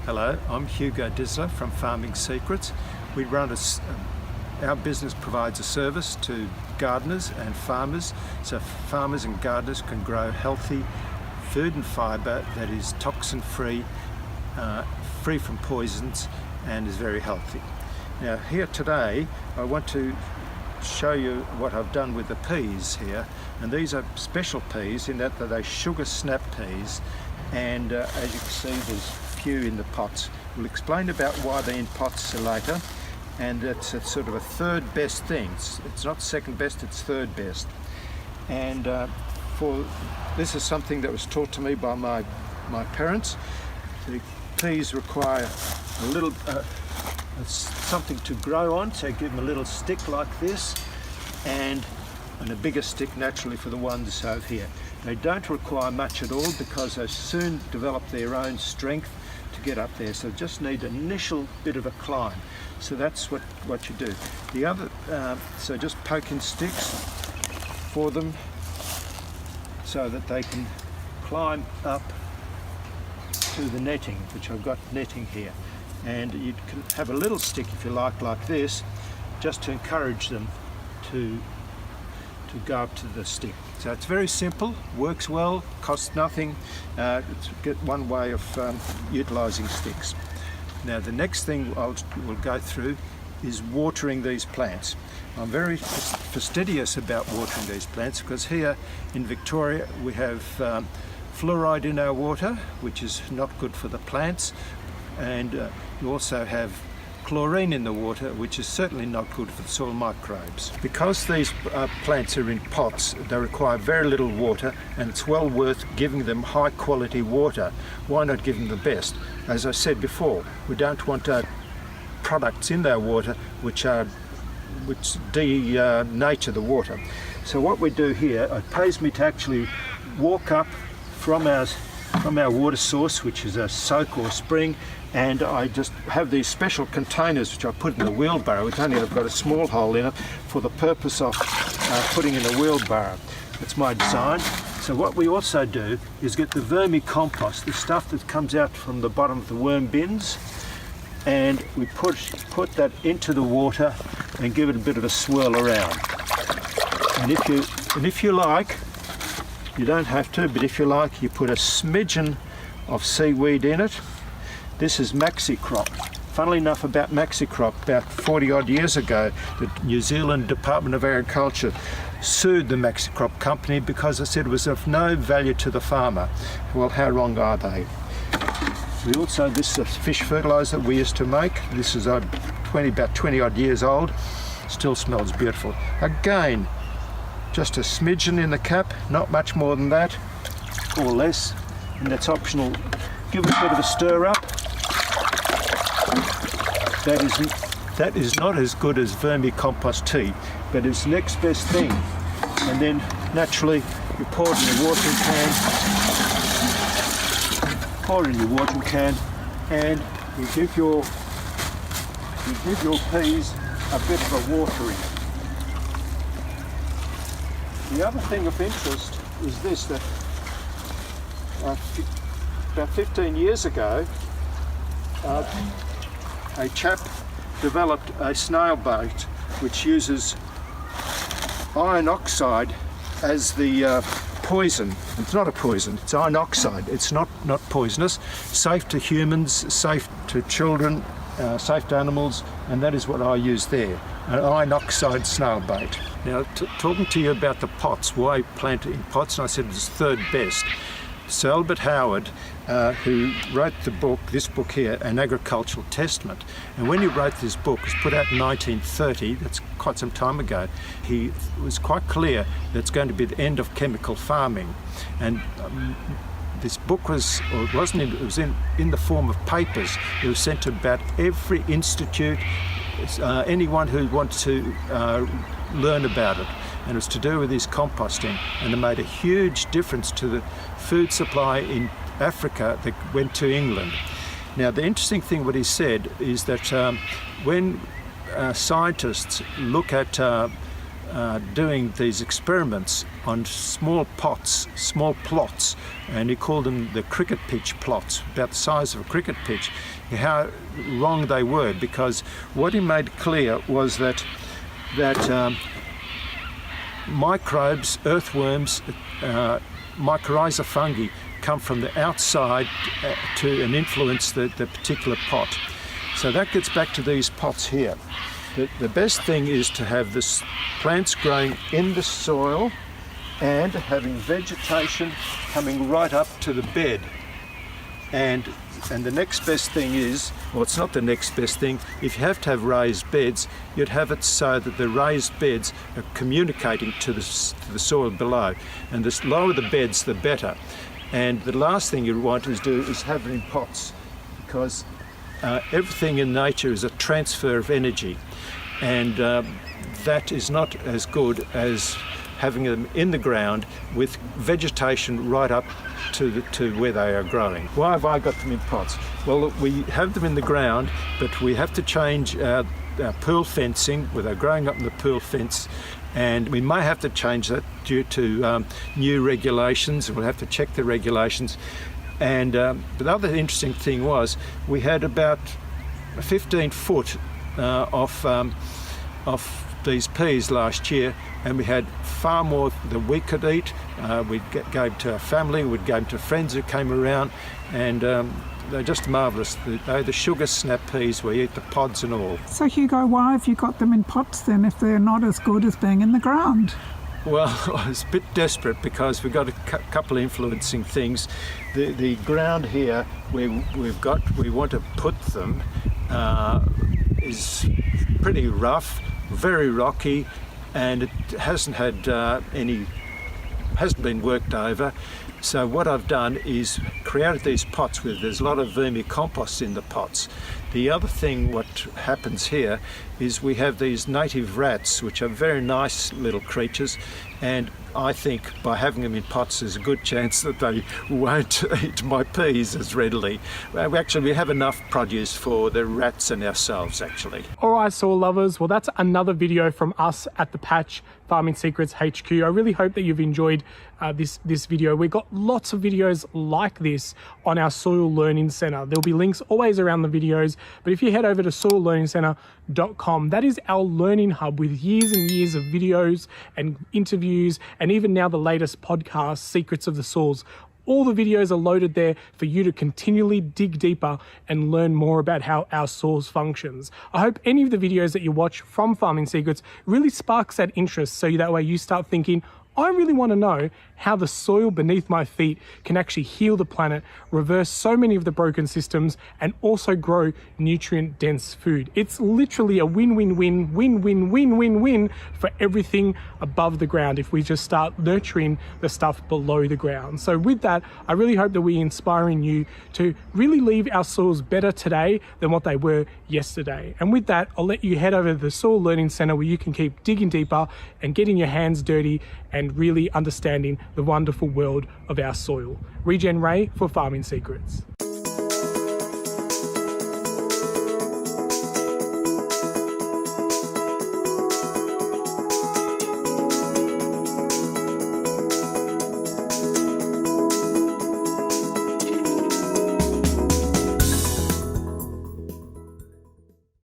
Hello, I'm Hugo from Farming Secrets. We run our business provides a service to gardeners and farmers, so farmers and gardeners can grow healthy food and fibre that is toxin-free, free from poisons, and is very healthy. Now here today I want to show you what I've done with the peas here, and these are special peas in that they're sugar snap peas, and as you can see there's few in the pots. We'll explain about why they're in pots later, and it's a sort of a third best thing. It's not second best, it's third best. And this is something that was taught to me by my parents. The peas require a little something to grow on, so give them a little stick like this, and a bigger stick naturally for the ones over here. They don't require much at all because they soon develop their own strength to get up there, so just need an initial bit of a climb. So that's what you do. The other, so just poking sticks for them so that they can climb up to the netting, which I've got netting here. And you can have a little stick if you like this, just to encourage them to go up to the stick. So it's very simple, works well, costs nothing. It's one way of utilising sticks. Now the next thing we'll go through is watering these plants. I'm very fastidious about watering these plants because here in Victoria we have fluoride in our water, which is not good for the plants, and you also have chlorine in the water, which is certainly not good for the soil microbes. Because these plants are in pots, they require very little water, and it's well worth giving them high quality water. Why not give them the best? As I said before, we don't want products in their water which denature the water. So what we do here, it pays me to actually walk up from our water source, which is a soak or spring, and I just have these special containers which I put in the wheelbarrow. It's only I've got a small hole in it for the purpose of putting in a wheelbarrow. That's my design. So what we also do is get the vermicompost, the stuff that comes out from the bottom of the worm bins, and we put that into the water and give it a bit of a swirl around. And if you like, you don't have to, but if you like, you put a smidgen of seaweed in it. This is maxi-crop. Funnily enough, about maxi-crop, about 40 odd years ago, the New Zealand Department of Agriculture sued the maxi-crop company because they said it was of no value to the farmer. Well, how wrong are they? This is a fish fertiliser we used to make. This is about 20 odd years old. Still smells beautiful. Again, just a smidgen in the cap, not much more than that, or less, and that's optional. Give it a bit of a stir up. That is not as good as vermicompost tea, but it's the next best thing. And then naturally you pour it in your watering can, and you give your peas a bit of a watering. The other thing of interest is this, that about 15 years ago, a chap developed a snail bait which uses iron oxide as the poison. It's not a poison, it's iron oxide. It's not poisonous, safe to humans, safe to children, safe to animals, and that is what I use there, an iron oxide snail bait. Now, talking to you about the pots, why plant in pots, and I said it's third best. Sir Albert Howard, who wrote this book here, An Agricultural Testament, and when he wrote this book, it was put out in 1930, that's quite some time ago, he was quite clear that it's going to be the end of chemical farming. And this book was in the form of papers. It was sent to about every institute, anyone who wanted to learn about it, and it was to do with his composting, and it made a huge difference to the food supply in Africa that went to England. Now the interesting thing what he said is that when scientists look at doing these experiments on small plots, and he called them the cricket pitch plots, about the size of a cricket pitch. How wrong they were, because what he made clear was that microbes, earthworms, mycorrhiza fungi come from the outside and influence the particular pot. So that gets back to these pots here. The best thing is to have this plants growing in the soil and having vegetation coming right up to the bed. And the next best thing is, well, it's not the next best thing, if you have to have raised beds, you'd have it so that the raised beds are communicating to the soil below. And the lower the beds, the better. And the last thing you want is have it in pots, because everything in nature is a transfer of energy, and that is not as good as having them in the ground with vegetation right up to where they are growing. Why have I got them in pots? Well, we have them in the ground, but we have to change our pool fencing, where they're growing up in the pool fence, and we may have to change that due to new regulations. We'll have to check the regulations. And the other interesting thing was we had about 15 foot off these peas last year, and we had far more than we could eat. We gave to our family, we'd give to friends who came around, and they're just marvellous. They're the sugar snap peas. We eat the pods and all. So Hugo, why have you got them in pots then if they're not as good as being in the ground? Well, I was a bit desperate because we've got a couple of influencing things. The ground here where we want to put them is pretty rough, very rocky, and it hasn't been worked over. So what I've done is created these pots where there's a lot of vermicompost in the pots. The other thing what happens here is we have these native rats, which are very nice little creatures, and I think by having them in pots there's a good chance that they won't eat my peas as readily. Actually, we have enough produce for the rats and ourselves, actually. All right, soil lovers, well, that's another video from us at the Patch Farming Secrets HQ. I really hope that you've enjoyed this video. We've got lots of videos like this on our Soil Learning Centre. There'll be links always around the videos, but if you head over to soillearningscentre.com, that is our learning hub with years and years of videos and interviews, and even now the latest podcast, Secrets of the Soils. All the videos are loaded there for you to continually dig deeper and learn more about how our soils functions. I hope any of the videos that you watch from Farming Secrets really sparks that interest, so that way you start thinking, I really want to know how the soil beneath my feet can actually heal the planet, reverse so many of the broken systems, and also grow nutrient-dense food. It's literally a win-win-win for everything above the ground if we just start nurturing the stuff below the ground. So with that, I really hope that we're inspiring you to really leave our soils better today than what they were yesterday. And with that, I'll let you head over to the Soil Learning Centre, where you can keep digging deeper and getting your hands dirty and really understanding the wonderful world of our soil. Regen Ray for Farming Secrets.